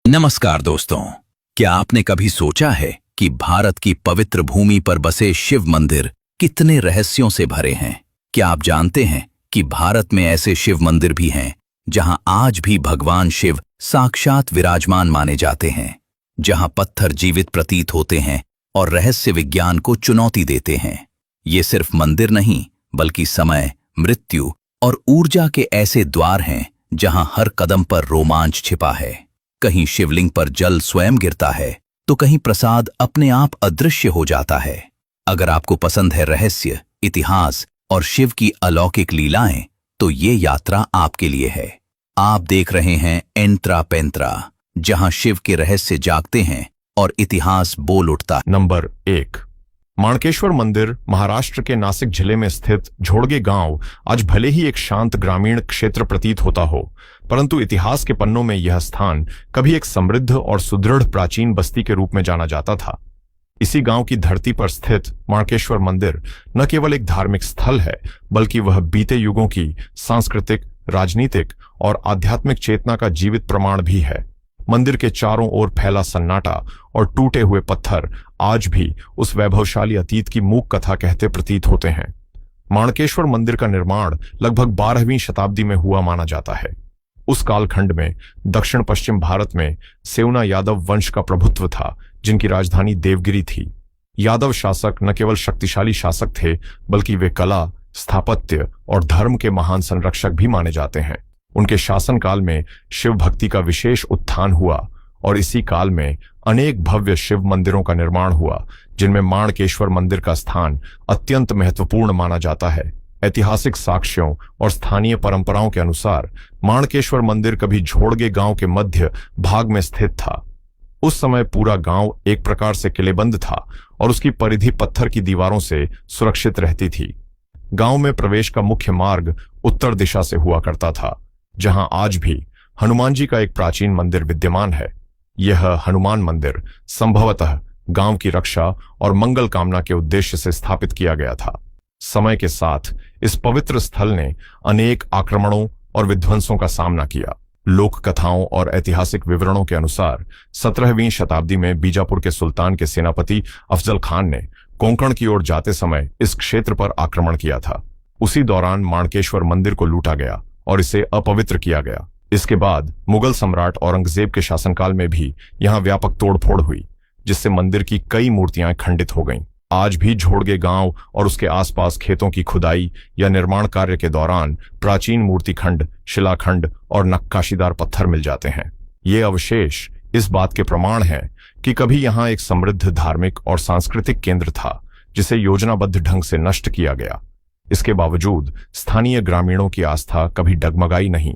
नमस्कार दोस्तों, क्या आपने कभी सोचा है कि भारत की पवित्र भूमि पर बसे शिव मंदिर कितने रहस्यों से भरे हैं? क्या आप जानते हैं कि भारत में ऐसे शिव मंदिर भी हैं जहां आज भी भगवान शिव साक्षात विराजमान माने जाते हैं, जहां पत्थर जीवित प्रतीत होते हैं और रहस्य विज्ञान को चुनौती देते हैं? ये सिर्फ मंदिर नहीं, बल्कि समय, मृत्यु और ऊर्जा के ऐसे द्वार हैं जहां हर कदम पर रोमांच छिपा है। कहीं शिवलिंग पर जल स्वयं गिरता है, तो कहीं प्रसाद अपने आप अदृश्य हो जाता है। अगर आपको पसंद है रहस्य, इतिहास और शिव की अलौकिक लीलाएं, तो ये यात्रा आपके लिए है। आप देख रहे हैं एंत्रा पेंत्रा, जहां शिव के रहस्य जागते हैं और इतिहास बोल उठता है। नंबर 1, माणकेश्वर मंदिर महाराष्ट्र के नासिक जिले में स्थित झोड़गे गांव आज भले ही एक शांत ग्रामीण क्षेत्र प्रतीत होता हो, परंतु इतिहास के पन्नों में यह स्थान कभी एक समृद्ध और सुदृढ़ प्राचीन बस्ती के रूप में जाना जाता था। इसी गांव की धरती पर स्थित माणकेश्वर मंदिर न केवल एक धार्मिक स्थल है, बल्कि वह बीते युगों की सांस्कृतिक, राजनीतिक और आध्यात्मिक चेतना का जीवित प्रमाण भी है। मंदिर के चारों ओर फैला सन्नाटा और टूटे हुए पत्थर आज भी उस वैभवशाली अतीत की मूक कथा कहते प्रतीत होते हैं। माणकेश्वर मंदिर का निर्माण लगभग 12वीं शताब्दी में हुआ माना जाता है। उस कालखंड में दक्षिण पश्चिम भारत में सेवना यादव वंश का प्रभुत्व था, जिनकी राजधानी देवगिरी थी। यादव शासक न केवल शक्तिशाली शासक थे, बल्कि वे कला, स्थापत्य और धर्म के महान संरक्षक भी माने जाते हैं। उनके शासनकाल में शिव भक्ति का विशेष उत्थान हुआ और इसी काल में अनेक भव्य शिव मंदिरों का निर्माण हुआ, जिनमें माणकेश्वर मंदिर का स्थान अत्यंत महत्वपूर्ण माना जाता है। ऐतिहासिक साक्ष्यों और स्थानीय परंपराओं के अनुसार माणकेश्वर मंदिर कभी झोड़गे गांव के मध्य भाग में स्थित था। उस समय पूरा गांव एक प्रकार से किलेबंद था और उसकी परिधि पत्थर की दीवारों से सुरक्षित रहती थी। गांव में प्रवेश का मुख्य मार्ग उत्तर दिशा से हुआ करता था, जहां आज भी हनुमान जी का एक प्राचीन मंदिर विद्यमान है। यह हनुमान मंदिर संभवतः गांव की रक्षा और मंगल कामना के उद्देश्य से स्थापित किया गया था। समय के साथ इस पवित्र स्थल ने अनेक आक्रमणों और विध्वंसों का सामना किया। लोक कथाओं और ऐतिहासिक विवरणों के अनुसार 17वीं शताब्दी में बीजापुर के सुल्तान के सेनापति अफजल खान ने कोंकण की ओर जाते समय इस क्षेत्र पर आक्रमण किया था। उसी दौरान माणकेश्वर मंदिर को लूटा गया और इसे अपवित्र किया गया। इसके बाद मुगल सम्राट औरंगजेब के शासनकाल में भी यहां व्यापक तोड़फोड़ हुई, जिससे मंदिर की कई मूर्तियां खंडित हो गईं। आज भी झोड़गे गांव और उसके आसपास खेतों की खुदाई या निर्माण कार्य के दौरान प्राचीन मूर्तिखंड, शिलाखंड और नक्काशीदार पत्थर मिल जाते हैं। ये अवशेष इस बात के प्रमाण हैं कि कभी यहां एक समृद्ध धार्मिक और सांस्कृतिक केंद्र था, जिसे योजनाबद्ध ढंग से नष्ट किया गया। इसके बावजूद स्थानीय ग्रामीणों की आस्था कभी डगमगाई नहीं।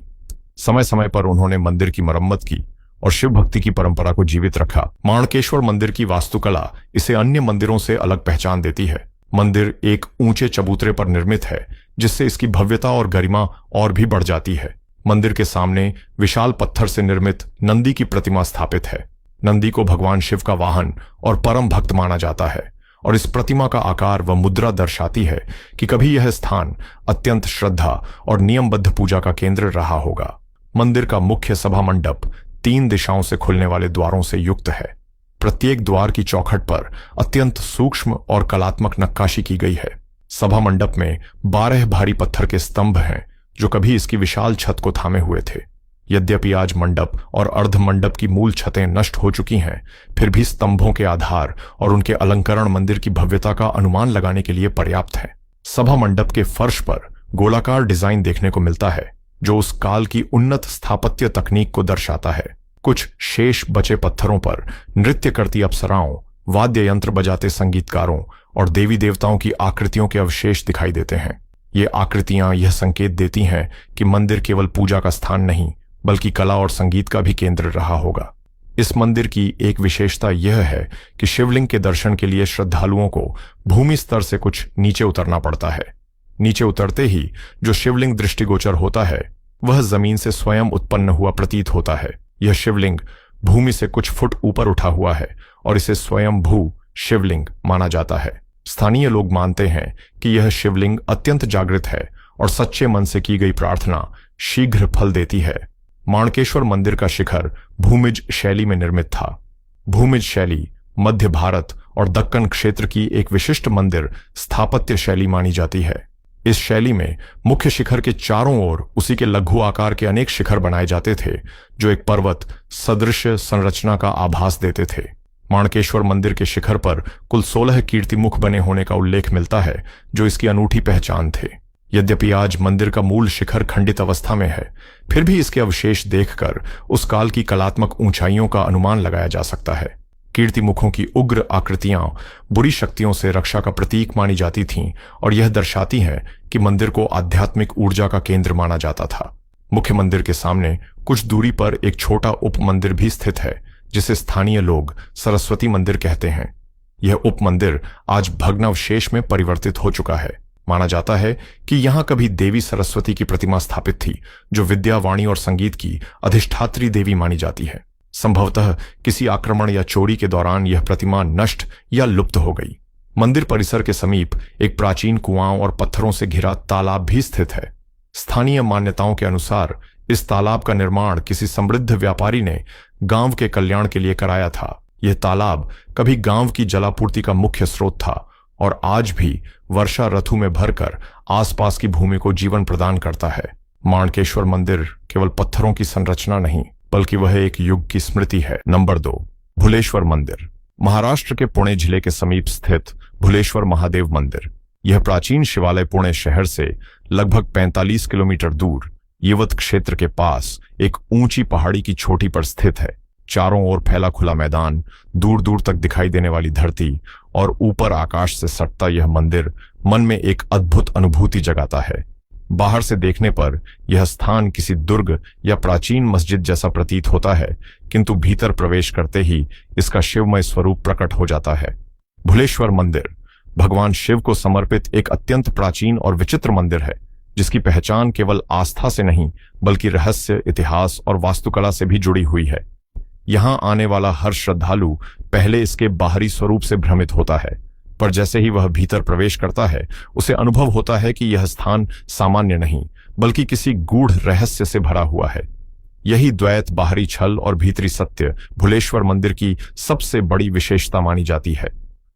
समय समय पर उन्होंने मंदिर की मरम्मत की और शिव भक्ति की परंपरा को जीवित रखा। माणकेश्वर मंदिर की वास्तुकला इसे अन्य मंदिरों से अलग पहचान देती है। मंदिर एक ऊंचे चबूतरे पर निर्मित है, जिससे इसकी भव्यता और गरिमा और भी बढ़ जाती है। मंदिर के सामने विशाल पत्थर से निर्मित नंदी की प्रतिमा स्थापित है। नंदी को भगवान शिव का वाहन और परम भक्त माना जाता है और इस प्रतिमा का आकार व मुद्रा दर्शाती है कि कभी यह स्थान अत्यंत श्रद्धा और नियमबद्ध पूजा का केंद्र रहा होगा। मंदिर का मुख्य सभा मंडप 3 दिशाओं से खुलने वाले द्वारों से युक्त है। प्रत्येक द्वार की चौखट पर अत्यंत सूक्ष्म और कलात्मक नक्काशी की गई है। सभा मंडप में 12 भारी पत्थर के स्तंभ हैं, जो कभी इसकी विशाल छत को थामे हुए थे। यद्यपि आज मंडप और अर्ध मंडप की मूल छतें नष्ट हो चुकी हैं, फिर भी स्तंभों के आधार और उनके अलंकरण मंदिर की भव्यता का अनुमान लगाने के लिए पर्याप्त है। सभा मंडप के फर्श पर गोलाकार डिजाइन देखने को मिलता है, जो उस काल की उन्नत स्थापत्य तकनीक को दर्शाता है। कुछ शेष बचे पत्थरों पर नृत्य करती अप्सराओं, वाद्य यंत्र बजाते संगीतकारों और देवी देवताओं की आकृतियों के अवशेष दिखाई देते हैं। ये आकृतियां यह संकेत देती हैं कि मंदिर केवल पूजा का स्थान नहीं, बल्कि कला और संगीत का भी केंद्र रहा होगा। इस मंदिर की एक विशेषता यह है कि शिवलिंग के दर्शन के लिए श्रद्धालुओं को भूमि स्तर से कुछ नीचे उतरना पड़ता है। नीचे उतरते ही जो शिवलिंग दृष्टिगोचर होता है, वह जमीन से स्वयं उत्पन्न हुआ प्रतीत होता है। यह शिवलिंग भूमि से कुछ फुट ऊपर उठा हुआ है और इसे स्वयं भू शिवलिंग माना जाता है। स्थानीय लोग मानते हैं कि यह शिवलिंग अत्यंत जागृत है और सच्चे मन से की गई प्रार्थना शीघ्र फल देती है। माणकेश्वर मंदिर का शिखर भूमिज शैली में निर्मित था। भूमिज शैली मध्य भारत और दक्कन क्षेत्र की एक विशिष्ट मंदिर स्थापत्य शैली मानी जाती है। इस शैली में मुख्य शिखर के चारों ओर उसी के लघु आकार के अनेक शिखर बनाए जाते थे, जो एक पर्वत सदृश संरचना का आभास देते थे। माणकेश्वर मंदिर के शिखर पर कुल 16 कीर्तिमुख बने होने का उल्लेख मिलता है, जो इसकी अनूठी पहचान थे। यद्यपि आज मंदिर का मूल शिखर खंडित अवस्था में है, फिर भी इसके अवशेष देखकर उस काल की कलात्मक ऊंचाइयों का अनुमान लगाया जा सकता है। कीर्तिमुखों की उग्र आकृतियां बुरी शक्तियों से रक्षा का प्रतीक मानी जाती थीं और यह दर्शाती हैं कि मंदिर को आध्यात्मिक ऊर्जा का केंद्र माना जाता था। मुख्य मंदिर के सामने कुछ दूरी पर एक छोटा उप मंदिर भी स्थित है, जिसे स्थानीय लोग सरस्वती मंदिर कहते हैं। यह उप मंदिर आज भग्नावशेष में परिवर्तित हो चुका है। माना जाता है कि यहां कभी देवी सरस्वती की प्रतिमा स्थापित थी, जो विद्या, वाणी और संगीत की अधिष्ठात्री देवी मानी जाती है। संभवतः किसी आक्रमण या चोरी के दौरान यह प्रतिमा नष्ट या लुप्त हो गई। मंदिर परिसर के समीप एक प्राचीन कुआं और पत्थरों से घिरा तालाब भी स्थित है। स्थानीय मान्यताओं के अनुसार इस तालाब का निर्माण किसी समृद्ध व्यापारी ने गांव के कल्याण के लिए कराया था। यह तालाब कभी गांव की जलापूर्ति का मुख्य स्रोत था और आज भी वर्षा ऋतु में भरकर आसपास की भूमि को जीवन प्रदान करता है। माणकेश्वर मंदिर केवल पत्थरों की संरचना नहीं, बल्कि वह एक युग की स्मृति है। नंबर 2, भुलेश्वर मंदिर। महाराष्ट्र के पुणे जिले के समीप स्थित भुलेश्वर महादेव मंदिर। यह प्राचीन शिवालय पुणे शहर से लगभग 45 किलोमीटर दूर यवत क्षेत्र के पास एक ऊंची पहाड़ी की चोटी पर स्थित है। चारों ओर फैला खुला मैदान, दूर दूर तक दिखाई देने वाली धरती और ऊपर आकाश से सटता यह मंदिर मन में एक अद्भुत अनुभूति जगाता है। बाहर से देखने पर यह स्थान किसी दुर्ग या प्राचीन मस्जिद जैसा प्रतीत होता है, किंतु भीतर प्रवेश करते ही इसका शिवमय स्वरूप प्रकट हो जाता है। भुलेश्वर मंदिर भगवान शिव को समर्पित एक अत्यंत प्राचीन और विचित्र मंदिर है, जिसकी पहचान केवल आस्था से नहीं बल्कि रहस्य, इतिहास और वास्तुकला से भी जुड़ी हुई है। यहां आने वाला हर श्रद्धालु पहले इसके बाहरी स्वरूप से भ्रमित होता है, पर जैसे ही वह भीतर प्रवेश करता है, उसे अनुभव होता है कि यह स्थान सामान्य नहीं बल्कि किसी गूढ़ रहस्य से भरा हुआ है। यही द्वैत, बाहरी छल और भीतरी सत्य भुलेश्वर मंदिर की सबसे बड़ी विशेषता मानी जाती है।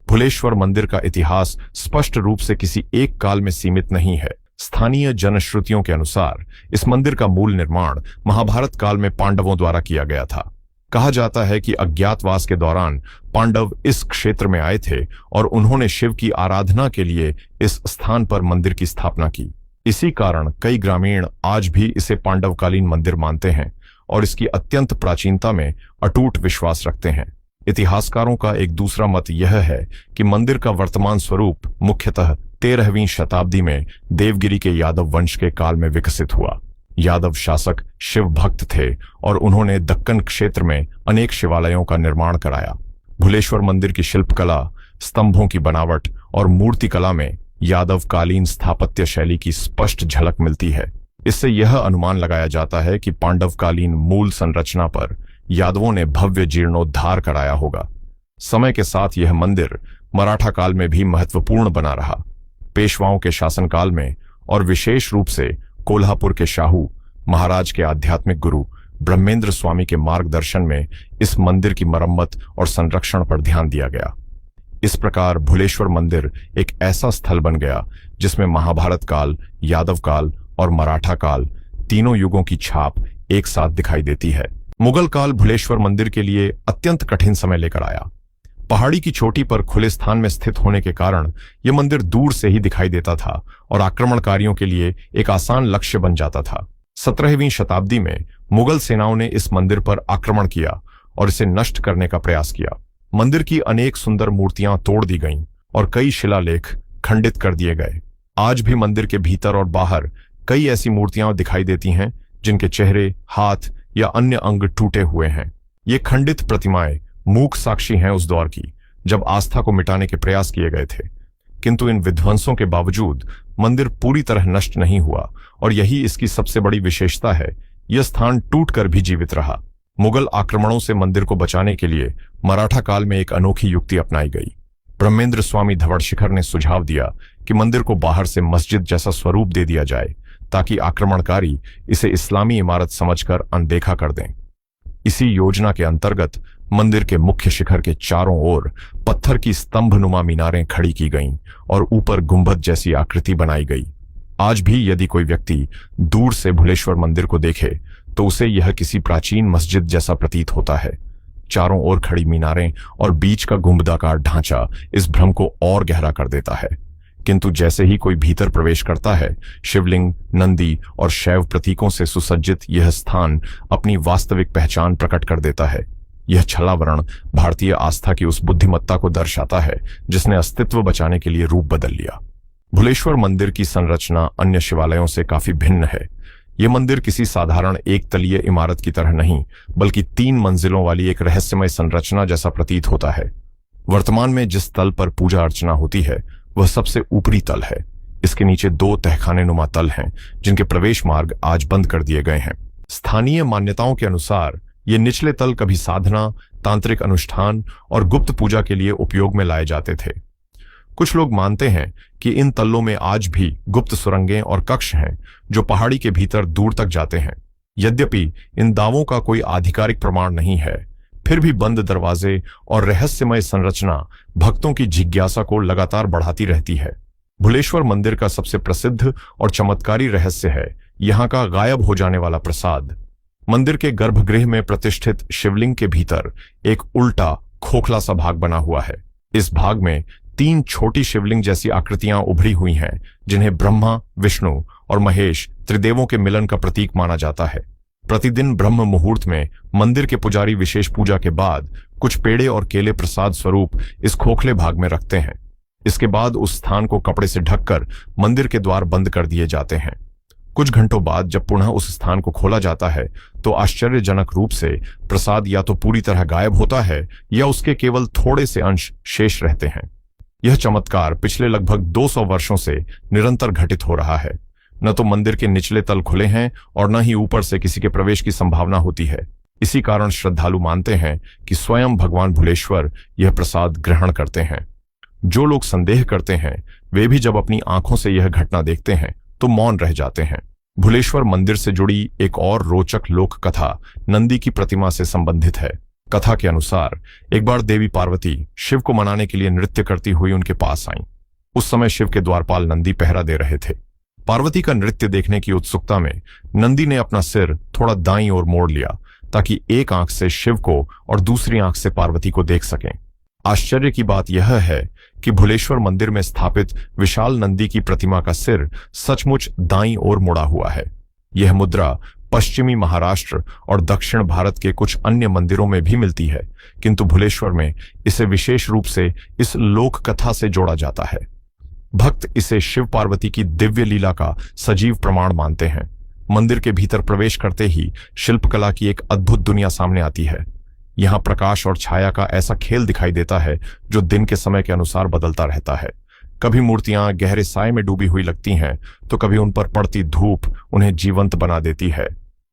भुलेश्वर मंदिर का इतिहास स्पष्ट रूप से किसी एक काल में सीमित नहीं है। स्थानीय जनश्रुतियों के अनुसार इस मंदिर का मूल निर्माण महाभारत काल में पांडवों द्वारा किया गया था। कहा जाता है कि अज्ञातवास के दौरान पांडव इस क्षेत्र में आए थे और उन्होंने शिव की आराधना के लिए इस स्थान पर मंदिर की स्थापना की। इसी कारण कई ग्रामीण आज भी इसे पांडवकालीन मंदिर मानते हैं और इसकी अत्यंत प्राचीनता में अटूट विश्वास रखते हैं। इतिहासकारों का एक दूसरा मत यह है कि मंदिर का वर्तमान स्वरूप मुख्यतः 13वीं शताब्दी में देवगिरी के यादव वंश के काल में विकसित हुआ। यादव शासक शिव भक्त थे और उन्होंने दक्कन क्षेत्र में अनेक शिवालयों का निर्माण कराया। भुलेश्वर मंदिर की शिल्पकला, स्तंभों की बनावट और मूर्तिकला में यादवकालीन स्थापत्य शैली की स्पष्ट झलक मिलती है। इससे यह अनुमान लगाया जाता है कि पांडवकालीन मूल संरचना पर यादवों ने भव्य जीर्णोद्धार कराया होगा। समय के साथ यह मंदिर मराठा काल में भी महत्वपूर्ण बना रहा। पेशवाओं के शासनकाल में और विशेष रूप से कोल्हापुर के शाहू महाराज के आध्यात्मिक गुरु ब्रह्मेंद्र स्वामी के मार्गदर्शन में इस मंदिर की मरम्मत और संरक्षण पर ध्यान दिया गया। इस प्रकार भुलेश्वर मंदिर एक ऐसा स्थल बन गया जिसमें महाभारत काल, यादव काल और मराठा काल तीनों युगों की छाप एक साथ दिखाई देती है। मुगल काल भुलेश्वर मंदिर के लिए अत्यंत कठिन समय लेकर आया। पहाड़ी की चोटी पर खुले स्थान में स्थित होने के कारण यह मंदिर दूर से ही दिखाई देता था और आक्रमणकारियों के लिए एक आसान लक्ष्य बन जाता था। 17वीं शताब्दी में मुगल सेनाओं ने इस मंदिर पर आक्रमण किया और इसे नष्ट करने का प्रयास किया। मंदिर की अनेक सुंदर मूर्तियां तोड़ दी गईं और कई शिलालेख खंडित कर दिए गए। आज भी मंदिर के भीतर और बाहर कई ऐसी मूर्तियां दिखाई देती हैं जिनके चेहरे, हाथ या अन्य अंग टूटे हुए हैं। ये खंडित प्रतिमाएं मूक साक्षी हैं उस दौर की जब आस्था को मिटाने के प्रयास किए गए थे। किंतु इन विध्वंसों के बावजूद मंदिर पूरी तरह नष्ट नहीं हुआ और यही इसकी सबसे बड़ी विशेषता है। यह स्थान टूटकर भी जीवित रहा। मुगल आक्रमणों से मंदिर को बचाने के लिए मराठा काल में एक अनोखी युक्ति अपनाई गई। ब्रह्मेंद्र स्वामी धवड़शिखर ने सुझाव दिया कि मंदिर को बाहर से मस्जिद जैसा स्वरूप दे दिया जाए ताकि आक्रमणकारी इसे इस्लामी इमारत समझकर अनदेखा कर दें। इसी योजना के अंतर्गत मंदिर के मुख्य शिखर के चारों ओर पत्थर की स्तंभनुमा मीनारें खड़ी की गईं और ऊपर गुंबद जैसी आकृति बनाई गई। आज भी यदि कोई व्यक्ति दूर से भुलेश्वर मंदिर को देखे तो उसे यह किसी प्राचीन मस्जिद जैसा प्रतीत होता है। चारों ओर खड़ी मीनारें और बीच का गुंबदाकार ढांचा इस भ्रम को और गहरा कर देता है। किंतु जैसे ही कोई भीतर प्रवेश करता है, शिवलिंग, नंदी और शैव प्रतीकों से सुसज्जित यह स्थान अपनी वास्तविक पहचान प्रकट कर देता है। यह छलावरण भारतीय आस्था की उस बुद्धिमत्ता को दर्शाता है जिसने अस्तित्व बचाने के लिए रूप बदल लिया। भुलेश्वर मंदिर की संरचना अन्य शिवालयों से काफी भिन्न है। यह मंदिर किसी साधारण एक तलीय इमारत की तरह नहीं, बल्कि 3 मंजिलों वाली एक रहस्यमय संरचना जैसा प्रतीत होता है। वर्तमान में जिस तल पर पूजा अर्चना होती है वह सबसे ऊपरी तल है। इसके नीचे 2 तहखाने नुमा तल हैं, जिनके प्रवेश मार्ग आज बंद कर दिए गए हैं। स्थानीय मान्यताओं के अनुसार ये निचले तल कभी साधना, तांत्रिक अनुष्ठान और गुप्त पूजा के लिए उपयोग में लाए जाते थे। कुछ लोग मानते हैं कि इन तल्लों में आज भी गुप्त सुरंगें और कक्ष हैं जो पहाड़ी के भीतर दूर तक जाते हैं। यद्यपि इन दावों का कोई आधिकारिक प्रमाण नहीं है, फिर भी बंद दरवाजे और रहस्यमय संरचना भक्तों की जिज्ञासा को लगातार बढ़ाती रहती है। भुलेश्वर मंदिर का सबसे प्रसिद्ध और चमत्कारी रहस्य है यहाँ का गायब हो जाने वाला प्रसाद। मंदिर के गर्भगृह में प्रतिष्ठित शिवलिंग के भीतर एक उल्टा खोखला सा भाग बना हुआ है। इस भाग में 3 छोटी शिवलिंग जैसी आकृतियां उभरी हुई हैं, जिन्हें ब्रह्मा, विष्णु और महेश त्रिदेवों के मिलन का प्रतीक माना जाता है। प्रतिदिन ब्रह्म मुहूर्त में मंदिर के पुजारी विशेष पूजा के बाद कुछ पेड़े और केले प्रसाद स्वरूप इस खोखले भाग में रखते हैं। इसके बाद उस स्थान को कपड़े से ढककर मंदिर के द्वार बंद कर दिए जाते हैं। कुछ घंटों बाद जब पुनः उस स्थान को खोला जाता है तो आश्चर्यजनक रूप से प्रसाद या तो पूरी तरह गायब होता है या उसके केवल थोड़े से अंश शेष रहते हैं। यह चमत्कार पिछले लगभग 200 वर्षों से निरंतर घटित हो रहा है। न तो मंदिर के निचले तल खुले हैं और न ही ऊपर से किसी के प्रवेश की संभावना होती है। इसी कारण श्रद्धालु मानते हैं कि स्वयं भगवान भुलेश्वर यह प्रसाद ग्रहण करते हैं। जो लोग संदेह करते हैं वे भी जब अपनी आंखों से यह घटना देखते हैं तो मौन रह जाते हैं। भुलेश्वर मंदिर से जुड़ी एक और रोचक लोक कथा नंदी की प्रतिमा से संबंधित है। कथा के अनुसार एक बार देवी पार्वती शिव को मनाने के लिए नृत्य करती हुई उनके पास आईं। उस समय शिव के द्वारपाल नंदी पहरा दे रहे थे। पार्वती का नृत्य देखने की उत्सुकता में नंदी ने अपना सिर थोड़ा दाईं ओर मोड़ लिया ताकि एक आंख से शिव को और दूसरी आंख से पार्वती को देख सकें। आश्चर्य की बात यह है कि भुलेश्वर मंदिर में स्थापित विशाल नंदी की प्रतिमा का सिर सचमुच दाईं ओर मुड़ा हुआ है। यह मुद्रा पश्चिमी महाराष्ट्र और दक्षिण भारत के कुछ अन्य मंदिरों में भी मिलती है, किंतु भुलेश्वर में इसे विशेष रूप से इस लोक कथा से जोड़ा जाता है। भक्त इसे शिव पार्वती की दिव्य लीला का सजीव प्रमाण मानते हैं। मंदिर के भीतर प्रवेश करते ही शिल्पकला की एक अद्भुत दुनिया सामने आती है। यहाँ प्रकाश और छाया का ऐसा खेल दिखाई देता है जो दिन के समय के अनुसार बदलता रहता है। कभी मूर्तियां गहरे साए में डूबी हुई लगती हैं तो कभी उन पर पड़ती धूप उन्हें जीवंत बना देती है।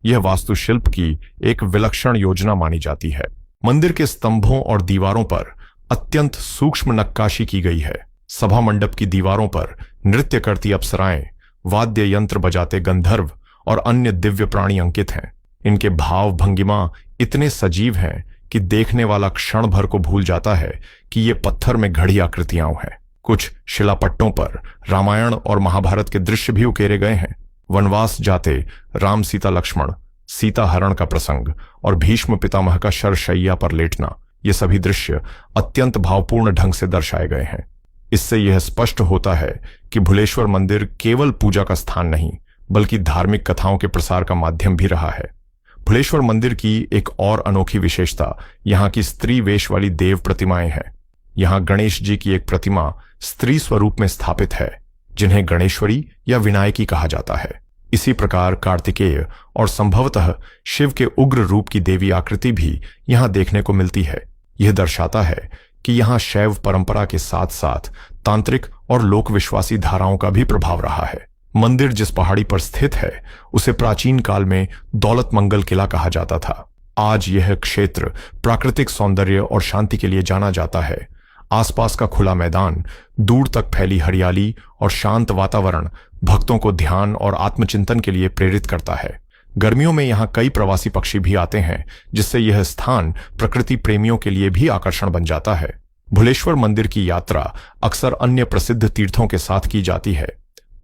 यह वास्तुशिल्प की एक विलक्षण योजना मानी जाती है। मंदिर के स्तंभों और दीवारों पर अत्यंत सूक्ष्म नक्काशी की गई है। सभा मंडप की दीवारों पर नृत्य करती अप्सराएं, वाद्य यंत्र बजाते गंधर्व और अन्य दिव्य प्राणी अंकित हैं। इनके भाव भंगिमा इतने सजीव हैं कि देखने वाला क्षण भर को भूल जाता है कि ये पत्थर में घड़ी आकृतियां हैं। कुछ शिलापट्टों पर रामायण और महाभारत के दृश्य भी उकेरे गए हैं। वनवास जाते राम सीता लक्ष्मण, सीता हरण का प्रसंग और भीष्म पितामह का शरशैया पर लेटना, ये सभी दृश्य अत्यंत भावपूर्ण ढंग से दर्शाए गए हैं। इससे यह स्पष्ट होता है कि भुलेश्वर मंदिर केवल पूजा का स्थान नहीं बल्कि धार्मिक कथाओं के प्रसार का माध्यम भी रहा है। भुलेश्वर मंदिर की एक और अनोखी विशेषता यहाँ की स्त्री वेश वाली देव प्रतिमाएं हैं। यहाँ गणेश जी की एक प्रतिमा स्त्री स्वरूप में स्थापित है, जिन्हें गणेश्वरी या विनायकी कहा जाता है। इसी प्रकार कार्तिकेय और संभवतः शिव के उग्र रूप की देवी आकृति भी यहाँ देखने को मिलती है। यह दर्शाता है कि यहाँ शैव परंपरा के साथ साथ तांत्रिक और लोकविश्वासी धाराओं का भी प्रभाव रहा है। मंदिर जिस पहाड़ी पर स्थित है उसे प्राचीन काल में दौलत मंगल किला कहा जाता था। आज यह क्षेत्र प्राकृतिक सौंदर्य और शांति के लिए जाना जाता है। आसपास का खुला मैदान, दूर तक फैली हरियाली और शांत वातावरण भक्तों को ध्यान और आत्मचिंतन के लिए प्रेरित करता है। गर्मियों में यहाँ कई प्रवासी पक्षी भी आते हैं, जिससे यह स्थान प्रकृति प्रेमियों के लिए भी आकर्षण बन जाता है। भुलेश्वर मंदिर की यात्रा अक्सर अन्य प्रसिद्ध तीर्थों के साथ की जाती है।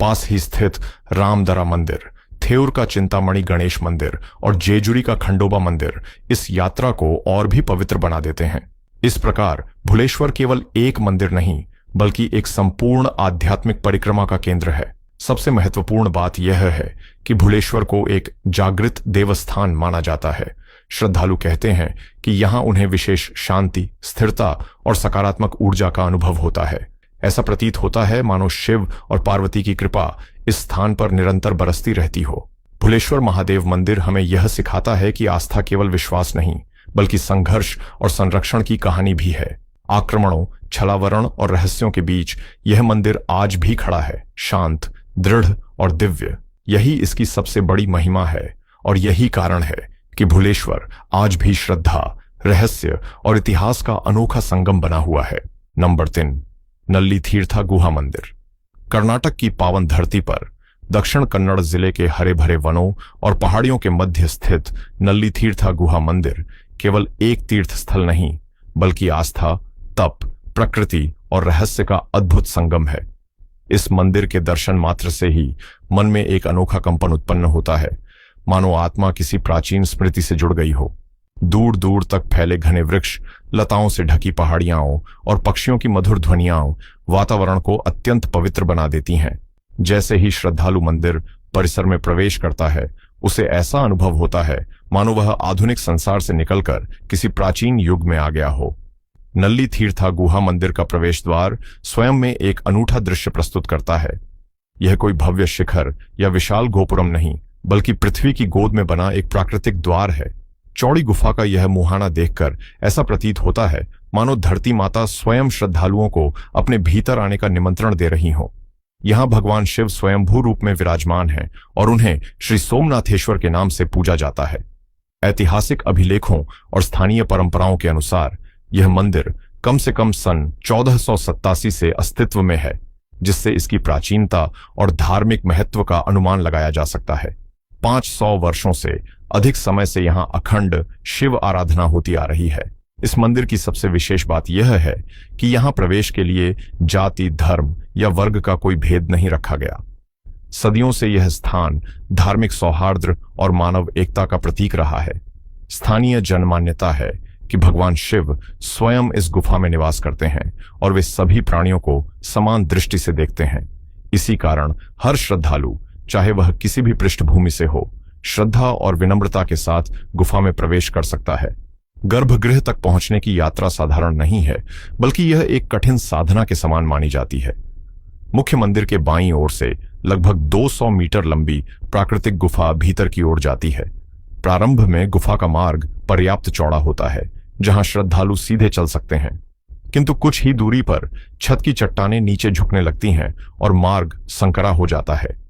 पास ही स्थित रामदरा मंदिर, थेऊर का चिंतामणि गणेश मंदिर और जेजुरी का खंडोबा मंदिर इस यात्रा को और भी पवित्र बना देते हैं। इस प्रकार भुलेश्वर केवल एक मंदिर नहीं, बल्कि एक संपूर्ण आध्यात्मिक परिक्रमा का केंद्र है। सबसे महत्वपूर्ण बात यह है कि भुलेश्वर को एक जागृत देवस्थान माना जाता है। श्रद्धालु कहते हैं कि यहाँ उन्हें विशेष शांति, स्थिरता और सकारात्मक ऊर्जा का अनुभव होता है। ऐसा प्रतीत होता है मानो शिव और पार्वती की कृपा इस स्थान पर निरंतर बरसती रहती हो। भुलेश्वर महादेव मंदिर हमें यह सिखाता है कि आस्था केवल विश्वास नहीं, बल्कि संघर्ष और संरक्षण की कहानी भी है। आक्रमणों, छलावरण और रहस्यों के बीच यह मंदिर आज भी खड़ा है, शांत, दृढ़ और दिव्य। यही इसकी सबसे बड़ी महिमा है और यही कारण है कि भुलेश्वर आज भी श्रद्धा, रहस्य और इतिहास का अनोखा संगम बना हुआ है। नंबर 3, नल्ली तीर्था गुहा मंदिर। कर्नाटक की पावन धरती पर दक्षिण कन्नड़ जिले के हरे भरे वनों और पहाड़ियों के मध्य स्थित नल्ली तीर्था गुहा मंदिर केवल एक तीर्थ स्थल नहीं, बल्कि आस्था, तप, प्रकृति और रहस्य का अद्भुत संगम है। इस मंदिर के दर्शन मात्र से ही मन में एक अनोखा कंपन उत्पन्न होता है, मानो आत्मा किसी प्राचीन स्मृति से जुड़ गई हो। दूर दूर तक फैले घने वृक्ष, लताओं से ढकी पहाड़ियां और पक्षियों की मधुर ध्वनियां वातावरण को अत्यंत पवित्र बना देती हैं। जैसे ही श्रद्धालु मंदिर परिसर में प्रवेश करता है, उसे ऐसा अनुभव होता है मानो वह आधुनिक संसार से निकलकर किसी प्राचीन युग में आ गया हो। नल्ली तीर्था गुहा मंदिर का प्रवेश द्वार स्वयं में एक अनूठा दृश्य प्रस्तुत करता है। यह कोई भव्य शिखर या विशाल गोपुरम नहीं, बल्कि पृथ्वी की गोद में बना एक प्राकृतिक द्वार है। चौड़ी गुफा का यह मुहाना देखकर ऐसा प्रतीत होता है मानो धरती माता स्वयं श्रद्धालुओं को अपने भीतर आने का निमंत्रण दे रही हो। यहाँ भगवान शिव स्वयंभू रूप में विराजमान हैं और उन्हें श्री सोमनाथेश्वर के नाम से पूजा जाता है। ऐतिहासिक अभिलेखों और स्थानीय परंपराओं के अनुसार यह मंदिर कम से कम सन 1487 से अस्तित्व में है, जिससे इसकी प्राचीनता और धार्मिक महत्व का अनुमान लगाया जा सकता है। 500 वर्षों से अधिक समय से यहाँ अखंड शिव आराधना होती आ रही है। इस मंदिर की सबसे विशेष बात यह है कि यहाँ प्रवेश के लिए जाति, धर्म या वर्ग का कोई भेद नहीं रखा गया। सदियों से यह स्थान धार्मिक सौहार्द और मानव एकता का प्रतीक रहा है। स्थानीय जनमान्यता है कि भगवान शिव स्वयं इस गुफा में निवास करते हैं और वे सभी प्राणियों को समान दृष्टि से देखते हैं। इसी कारण हर श्रद्धालु, चाहे वह किसी भी पृष्ठभूमि से हो, श्रद्धा और विनम्रता के साथ गुफा में प्रवेश कर सकता है। गर्भगृह तक पहुंचने की यात्रा साधारण नहीं है, बल्कि यह एक कठिन साधना के समान मानी जाती है। मुख्य मंदिर के बाईं ओर से लगभग 200 मीटर लंबी प्राकृतिक गुफा भीतर की ओर जाती है। प्रारंभ में गुफा का मार्ग पर्याप्त चौड़ा होता है, जहां श्रद्धालु सीधे चल सकते हैं, किंतु कुछ ही दूरी पर छत की चट्टानें नीचे झुकने लगती हैं और मार्ग संकरा हो जाता है।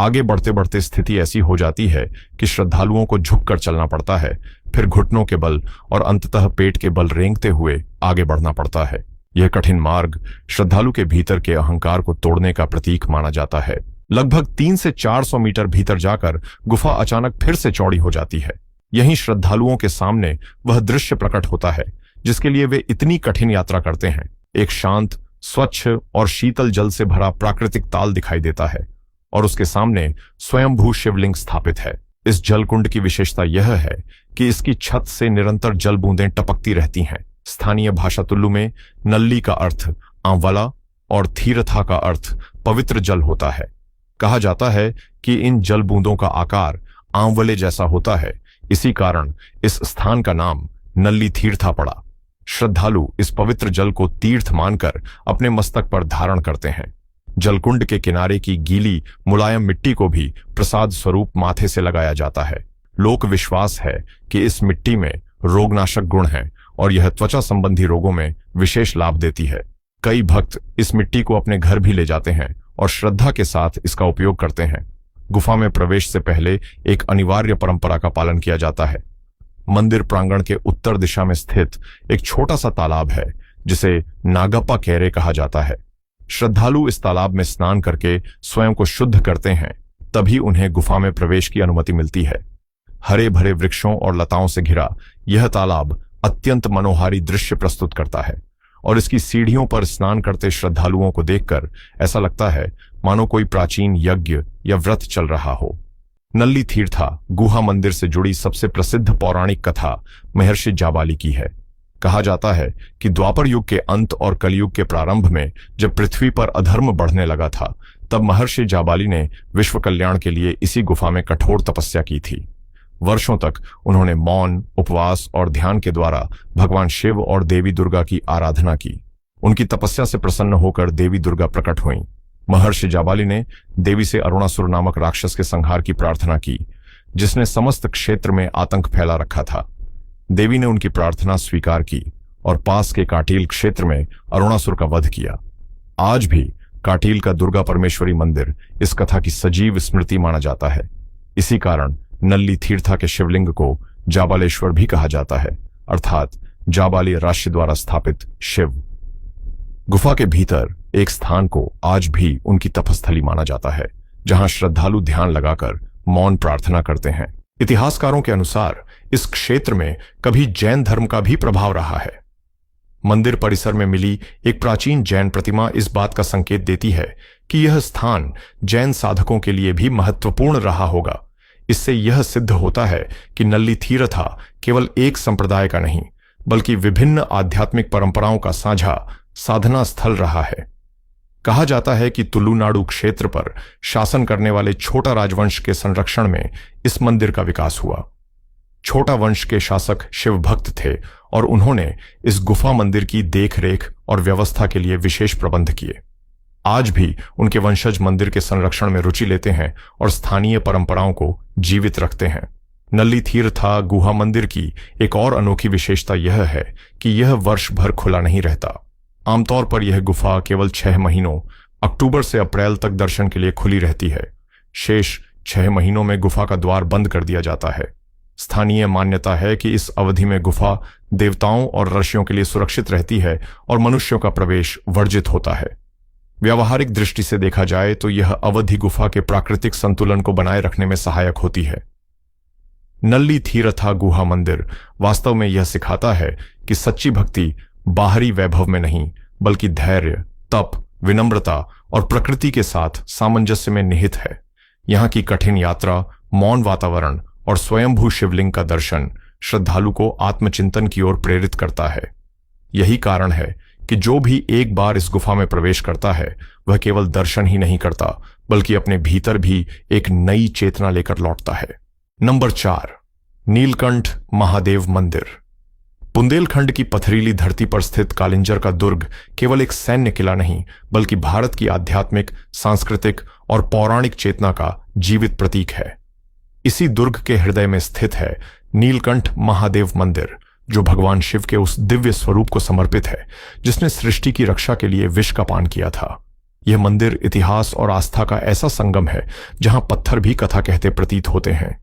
आगे बढ़ते बढ़ते स्थिति ऐसी हो जाती है कि श्रद्धालुओं को झुककर चलना पड़ता है, फिर घुटनों के बल और अंततः पेट के बल रेंगते हुए आगे बढ़ना पड़ता है। यह कठिन मार्ग श्रद्धालु के भीतर के अहंकार को तोड़ने का प्रतीक माना जाता है। लगभग 300 से 400 मीटर भीतर जाकर गुफा अचानक फिर से चौड़ी हो जाती है। यहीं श्रद्धालुओं के सामने वह दृश्य प्रकट होता है जिसके लिए वे इतनी कठिन यात्रा करते हैं। एक शांत, स्वच्छ और शीतल जल से भरा प्राकृतिक ताल दिखाई देता है और उसके सामने स्वयंभू शिवलिंग स्थापित है। इस जलकुंड की विशेषता यह है कि इसकी छत से निरंतर जल बूंदें टपकती रहती हैं। स्थानीय भाषा तुल्लु में नल्ली का अर्थ आंवला और थीरथा का अर्थ पवित्र जल होता है। कहा जाता है कि इन जल बूंदों का आकार आंवले जैसा होता है, इसी कारण इस स्थान का नाम नल्ली तीर्था पड़ा। श्रद्धालु इस पवित्र जल को तीर्थ मानकर अपने मस्तक पर धारण करते हैं। जलकुंड के किनारे की गीली मुलायम मिट्टी को भी प्रसाद स्वरूप माथे से लगाया जाता है। लोक विश्वास है कि इस मिट्टी में रोगनाशक गुण हैं और यह त्वचा संबंधी रोगों में विशेष लाभ देती है। कई भक्त इस मिट्टी को अपने घर भी ले जाते हैं और श्रद्धा के साथ इसका उपयोग करते हैं। गुफा में प्रवेश से पहले एक अनिवार्य परंपरा का पालन किया जाता है। मंदिर प्रांगण के उत्तर दिशा में स्थित एक छोटा सा तालाब है जिसे नागप्पा केरे कहा जाता है। श्रद्धालु इस तालाब में स्नान करके स्वयं को शुद्ध करते हैं, तभी उन्हें गुफा में प्रवेश की अनुमति मिलती है। हरे भरे वृक्षों और लताओं से घिरा यह तालाब अत्यंत मनोहारी दृश्य प्रस्तुत करता है और इसकी सीढ़ियों पर स्नान करते श्रद्धालुओं को देखकर ऐसा लगता है मानो कोई प्राचीन यज्ञ या व्रत चल रहा हो। नल्ली तीर्था गुहा मंदिर से जुड़ी सबसे प्रसिद्ध पौराणिक कथा महर्षि जाबाली की है। कहा जाता है कि द्वापर युग के अंत और कलयुग के प्रारंभ में जब पृथ्वी पर अधर्म बढ़ने लगा था, तब महर्षि जाबाली ने विश्व कल्याण के लिए इसी गुफा में कठोर तपस्या की थी। वर्षों तक उन्होंने मौन, उपवास और ध्यान के द्वारा भगवान शिव और देवी दुर्गा की आराधना की। उनकी तपस्या से प्रसन्न होकर देवी दुर्गा प्रकट हुईं। महर्षि जाबाली ने देवी से अरुणासुर नामक राक्षस के संहार की प्रार्थना की, जिसने समस्त क्षेत्र में आतंक फैला रखा था। देवी ने उनकी प्रार्थना स्वीकार की और पास के काटील क्षेत्र में अरुणासुर का वध किया। आज भी काटील का दुर्गा परमेश्वरी मंदिर इस कथा की सजीव स्मृति माना जाता है। इसी कारण नल्ली तीर्था के शिवलिंग को जाबालेश्वर भी कहा जाता है, अर्थात जाबाली राशि द्वारा स्थापित शिव। गुफा के भीतर एक स्थान को आज भी उनकी तपस्थली माना जाता है, जहां श्रद्धालु ध्यान लगाकर मौन प्रार्थना करते हैं। इतिहासकारों के अनुसार इस क्षेत्र में कभी जैन धर्म का भी प्रभाव रहा है। मंदिर परिसर में मिली एक प्राचीन जैन प्रतिमा इस बात का संकेत देती है कि यह स्थान जैन साधकों के लिए भी महत्वपूर्ण रहा होगा। इससे यह सिद्ध होता है कि नल्ली तीर्था केवल एक संप्रदाय का नहीं, बल्कि विभिन्न आध्यात्मिक परंपराओं का साझा साधना स्थल रहा है। कहा जाता है कि तुलुनाडु क्षेत्र पर शासन करने वाले छोटा राजवंश के संरक्षण में इस मंदिर का विकास हुआ। छोटा वंश के शासक शिव भक्त थे और उन्होंने इस गुफा मंदिर की देखरेख और व्यवस्था के लिए विशेष प्रबंध किए। आज भी उनके वंशज मंदिर के संरक्षण में रुचि लेते हैं और स्थानीय परंपराओं को जीवित रखते हैं। नल्ली तीर्था गुहा मंदिर की एक और अनोखी विशेषता यह है कि यह वर्ष भर खुला नहीं रहता। आमतौर पर यह गुफा केवल 6 महीनों अक्टूबर से अप्रैल तक दर्शन के लिए खुली रहती है। शेष 6 महीनों में गुफा का द्वार बंद कर दिया जाता है। स्थानीय मान्यता है कि इस अवधि में गुफा देवताओं और ऋषियों के लिए सुरक्षित रहती है और मनुष्यों का प्रवेश वर्जित होता है। व्यावहारिक दृष्टि से देखा जाए तो यह अवधि गुफा के प्राकृतिक संतुलन को बनाए रखने में सहायक होती है। नल्ली तीर्था गुहा मंदिर वास्तव में यह सिखाता है कि सच्ची भक्ति बाहरी वैभव में नहीं, बल्कि धैर्य, तप, विनम्रता और प्रकृति के साथ सामंजस्य में निहित है। यहाँ की कठिन यात्रा, मौन वातावरण और स्वयंभू शिवलिंग का दर्शन श्रद्धालु को आत्मचिंतन की ओर प्रेरित करता है। यही कारण है कि जो भी एक बार इस गुफा में प्रवेश करता है, वह केवल दर्शन ही नहीं करता, बल्कि अपने भीतर भी एक नई चेतना लेकर लौटता है। नंबर 4, नीलकंठ महादेव मंदिर। बुंदेलखंड की पथरीली धरती पर स्थित कालिंजर का दुर्ग केवल एक सैन्य किला नहीं, बल्कि भारत की आध्यात्मिक, सांस्कृतिक और पौराणिक चेतना का जीवित प्रतीक है। इसी दुर्ग के हृदय में स्थित है नीलकंठ महादेव मंदिर, जो भगवान शिव के उस दिव्य स्वरूप को समर्पित है जिसने सृष्टि की रक्षा के लिए विष का पान किया था। यह मंदिर इतिहास और आस्था का ऐसा संगम है जहां पत्थर भी कथा कहते प्रतीत होते हैं।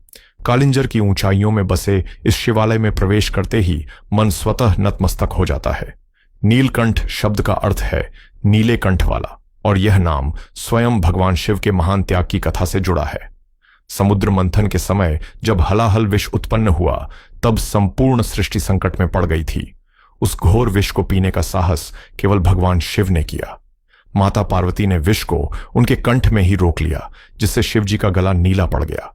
कालिंजर की ऊंचाइयों में बसे इस शिवालय में प्रवेश करते ही मन स्वतः नतमस्तक हो जाता है। नीलकंठ शब्द का अर्थ है नीले कंठ वाला, और यह नाम स्वयं भगवान शिव के महान त्याग की कथा से जुड़ा है। समुद्र मंथन के समय जब हलाहल विष उत्पन्न हुआ, तब संपूर्ण सृष्टि संकट में पड़ गई थी। उस घोर विष को पीने का साहस केवल भगवान शिव ने किया। माता पार्वती ने विष को उनके कंठ में ही रोक लिया, जिससे शिव जी का गला नीला पड़ गया।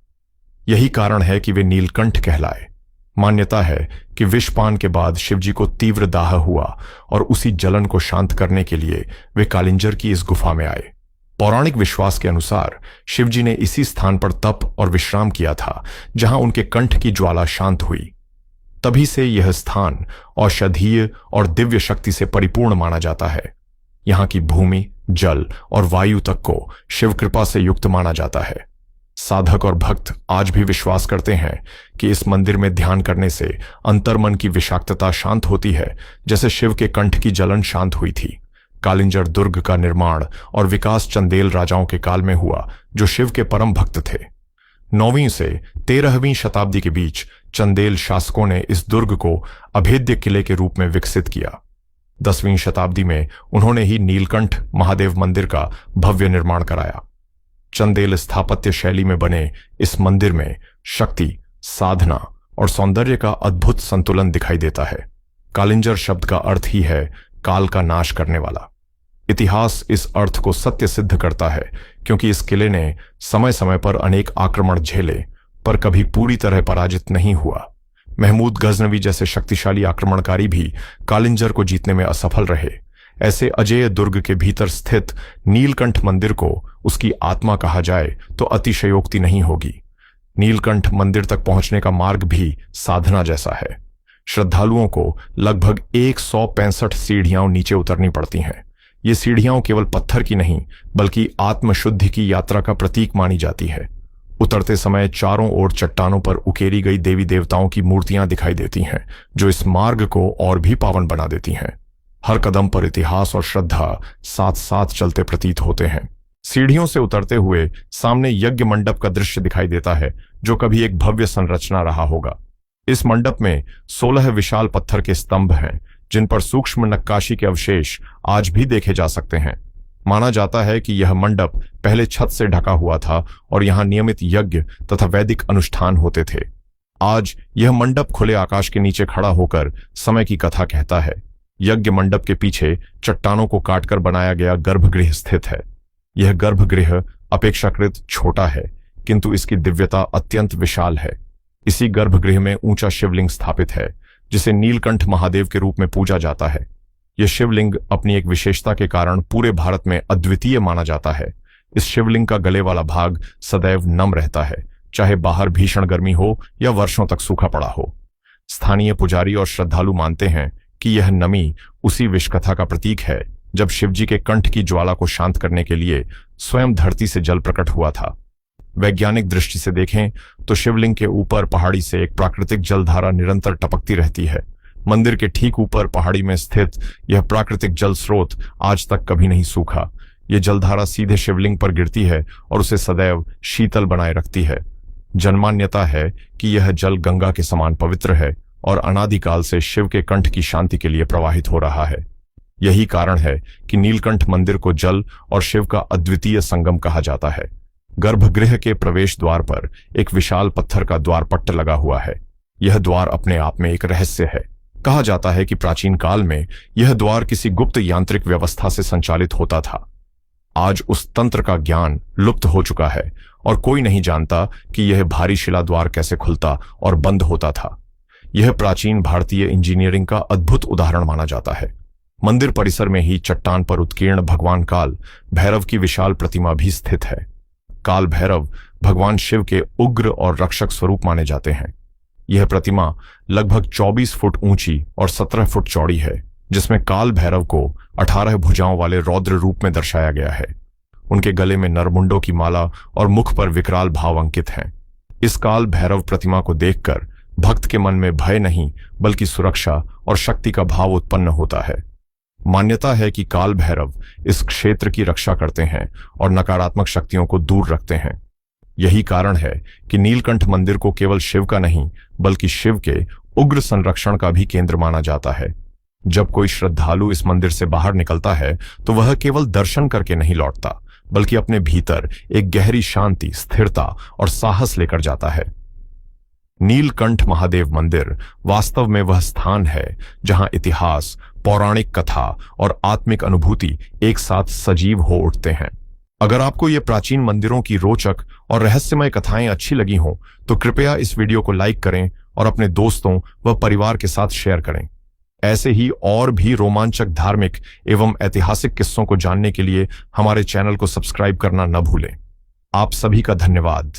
यही कारण है कि वे नीलकंठ कहलाए। मान्यता है कि विषपान के बाद शिवजी को तीव्र दाह हुआ और उसी जलन को शांत करने के लिए वे कालिंजर की इस गुफा में आए। पौराणिक विश्वास के अनुसार शिवजी ने इसी स्थान पर तप और विश्राम किया था, जहां उनके कंठ की ज्वाला शांत हुई। तभी से यह स्थान औषधीय और दिव्य शक्ति से परिपूर्ण माना जाता है। यहां की भूमि, जल और वायु तक को शिव कृपा से युक्त माना जाता है। साधक और भक्त आज भी विश्वास करते हैं कि इस मंदिर में ध्यान करने से अंतर्मन की विषाक्तता शांत होती है, जैसे शिव के कंठ की जलन शांत हुई थी। कालिंजर दुर्ग का निर्माण और विकास चंदेल राजाओं के काल में हुआ, जो शिव के परम भक्त थे। 9वीं से 13वीं शताब्दी के बीच चंदेल शासकों ने इस दुर्ग को अभेद्य किले के रूप में विकसित किया। 10वीं शताब्दी में उन्होंने ही नीलकंठ महादेव मंदिर का भव्य निर्माण कराया। चंदेल स्थापत्य शैली में बने इस मंदिर में शक्ति, साधना और सौंदर्य का अद्भुत संतुलन दिखाई देता है। कालिंजर शब्द का अर्थ ही है काल का नाश करने वाला। इतिहास इस अर्थ को सत्य सिद्ध करता है, क्योंकि इस किले ने समय समय पर अनेक आक्रमण झेले पर कभी पूरी तरह पराजित नहीं हुआ। महमूद गजनवी जैसे शक्तिशाली आक्रमणकारी भी कालिंजर को जीतने में असफल रहे। ऐसे अजेय दुर्ग के भीतर स्थित नीलकंठ मंदिर को उसकी आत्मा कहा जाए तो अतिशयोक्ति नहीं होगी। नीलकंठ मंदिर तक पहुंचने का मार्ग भी साधना जैसा है। श्रद्धालुओं को लगभग 165 सीढ़ियां नीचे उतरनी पड़ती हैं। ये सीढ़ियां केवल पत्थर की नहीं बल्कि आत्मशुद्धि की यात्रा का प्रतीक मानी जाती है। उतरते समय चारों ओर चट्टानों पर उकेरी गई देवी देवताओं की मूर्तियां दिखाई देती हैं, जो इस मार्ग को और भी पावन बना देती हैं। हर कदम पर इतिहास और श्रद्धा साथ साथ चलते प्रतीत होते हैं। सीढ़ियों से उतरते हुए सामने यज्ञ मंडप का दृश्य दिखाई देता है, जो कभी एक भव्य संरचना रहा होगा। इस मंडप में 16 विशाल पत्थर के स्तंभ हैं, जिन पर सूक्ष्म नक्काशी के अवशेष आज भी देखे जा सकते हैं। माना जाता है कि यह मंडप पहले छत से ढका हुआ था और यहां नियमित यज्ञ तथा वैदिक अनुष्ठान होते थे। आज यह मंडप खुले आकाश के नीचे खड़ा होकर समय की कथा कहता है। यज्ञ मंडप के पीछे चट्टानों को काटकर बनाया गया गर्भगृह स्थित है। यह गर्भगृह अपेक्षाकृत छोटा है, किंतु इसकी दिव्यता अत्यंत विशाल है। इसी गर्भगृह में ऊंचा शिवलिंग स्थापित है, जिसे नीलकंठ महादेव के रूप में पूजा जाता है। यह शिवलिंग अपनी एक विशेषता के कारण पूरे भारत में अद्वितीय माना जाता है। इस शिवलिंग का गले वाला भाग सदैव नम रहता है, चाहे बाहर भीषण गर्मी हो या वर्षों तक सूखा पड़ा हो। स्थानीय पुजारी और श्रद्धालु मानते हैं कि यह नमी उसी विषकथा का प्रतीक है, जब शिवजी के कंठ की ज्वाला को शांत करने के लिए स्वयं धरती से जल प्रकट हुआ था। वैज्ञानिक दृष्टि से देखें तो शिवलिंग के ऊपर पहाड़ी से एक प्राकृतिक जलधारा निरंतर टपकती रहती है। मंदिर के ठीक ऊपर पहाड़ी में स्थित यह प्राकृतिक जल स्रोत आज तक कभी नहीं सूखा। यह जलधारा सीधे शिवलिंग पर गिरती है और उसे सदैव शीतल बनाए रखती है। जनमान्यता है कि यह जल गंगा के समान पवित्र है और अनादिकाल से शिव के कंठ की शांति के लिए प्रवाहित हो रहा है। यही कारण है कि नीलकंठ मंदिर को जल और शिव का अद्वितीय संगम कहा जाता है। गर्भगृह के प्रवेश द्वार पर एक विशाल पत्थर का द्वारपट्ट लगा हुआ है। यह द्वार अपने आप में एक रहस्य है। कहा जाता है कि प्राचीन काल में यह द्वार किसी गुप्त यांत्रिक व्यवस्था से संचालित होता था। आज उस तंत्र का ज्ञान लुप्त हो चुका है और कोई नहीं जानता कि यह भारी शिला द्वार कैसे खुलता और बंद होता था। यह प्राचीन भारतीय इंजीनियरिंग का अद्भुत उदाहरण माना जाता है। मंदिर परिसर में ही चट्टान पर उत्कीर्ण भगवान काल भैरव की विशाल प्रतिमा भी स्थित है। काल भैरव भगवान शिव के उग्र और रक्षक स्वरूप माने जाते हैं। यह प्रतिमा लगभग 24 फुट ऊंची और 17 फुट चौड़ी है, जिसमें काल भैरव को 18 भुजाओं वाले रौद्र रूप में दर्शाया गया है। उनके गले में नरमुंडों की माला और मुख पर विकराल भाव अंकित हैं। इस काल भैरव प्रतिमा को देखकर भक्त के मन में भय नहीं बल्कि सुरक्षा और शक्ति का भाव उत्पन्न होता है। मान्यता है कि काल भैरव इस क्षेत्र की रक्षा करते हैं और नकारात्मक शक्तियों को दूर रखते हैं। यही कारण है कि नीलकंठ मंदिर को केवल शिव का नहीं बल्कि शिव के उग्र संरक्षण का भी केंद्र माना जाता है। जब कोई श्रद्धालु इस मंदिर से बाहर निकलता है तो वह केवल दर्शन करके नहीं लौटता, बल्कि अपने भीतर एक गहरी शांति, स्थिरता और साहस लेकर जाता है। नीलकंठ महादेव मंदिर वास्तव में वह स्थान है जहां इतिहास, पौराणिक कथा और आत्मिक अनुभूति एक साथ सजीव हो उठते हैं। अगर आपको ये प्राचीन मंदिरों की रोचक और रहस्यमय कथाएं अच्छी लगी हों तो कृपया इस वीडियो को लाइक करें और अपने दोस्तों व परिवार के साथ शेयर करें। ऐसे ही और भी रोमांचक धार्मिक एवं ऐतिहासिक किस्सों को जानने के लिए हमारे चैनल को सब्सक्राइब करना न भूलें। आप सभी का धन्यवाद।